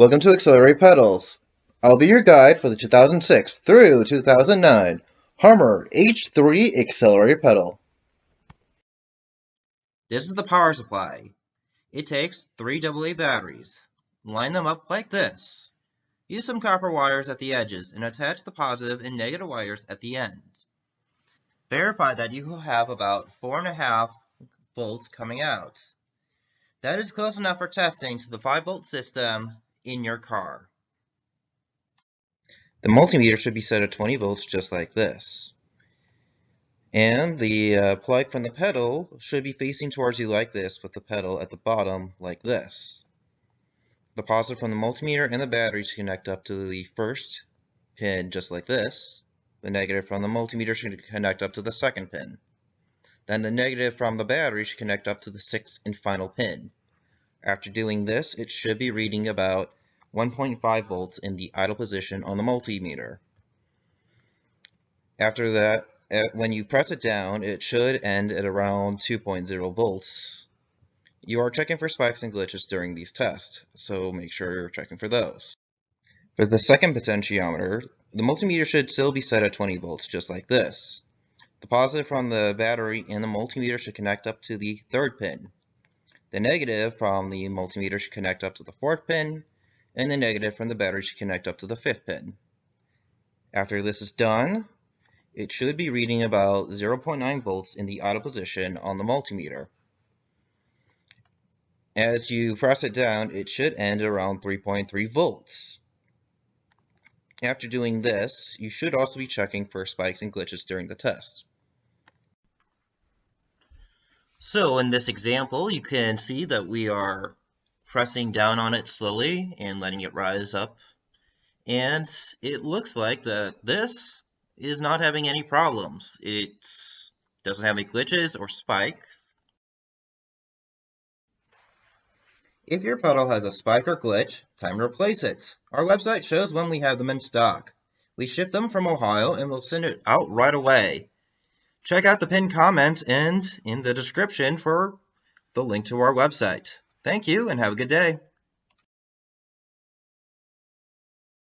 Welcome to Accelerator Pedals. I'll be your guide for the 2006 through 2009 Harmer H3 Accelerator Pedal. This is the power supply. It takes 3 AA batteries. Line them up like this. Use some copper wires at the edges and attach the positive and negative wires at the ends. Verify that you will have about 4.5 volts coming out. That is close enough for testing to the 5-volt system in your car. The multimeter should be set at 20 volts just like this. And the plug from the pedal should be facing towards you like this, with the pedal at the bottom like this. The positive from the multimeter and the battery should connect up to the first pin just like this. The negative from the multimeter should connect up to the second pin. Then the negative from the battery should connect up to the sixth and final pin. After doing this, it should be reading about 1.5 volts in the idle position on the multimeter. After that, when you press it down, it should end at around 2.0 volts. You are checking for spikes and glitches during these tests, so make sure you're checking for those. For the second potentiometer, the multimeter should still be set at 20 volts, just like this. The positive from the battery and the multimeter should connect up to the third pin. The negative from the multimeter should connect up to the fourth pin, and the negative from the battery should connect up to the fifth pin. After this is done, it should be reading about 0.9 volts in the idle position on the multimeter. As you press it down, it should end around 3.3 volts. After doing this, you should also be checking for spikes and glitches during the test. So in this example, you can see that we are pressing down on it slowly and letting it rise up. And it looks like that this is not having any problems. It doesn't have any glitches or spikes. If your pedal has a spike or glitch, time to replace it. Our website shows when we have them in stock. We ship them from Ohio and we'll send it out right away. Check out the pinned comment and in the description for the link to our website. Thank you and have a good day.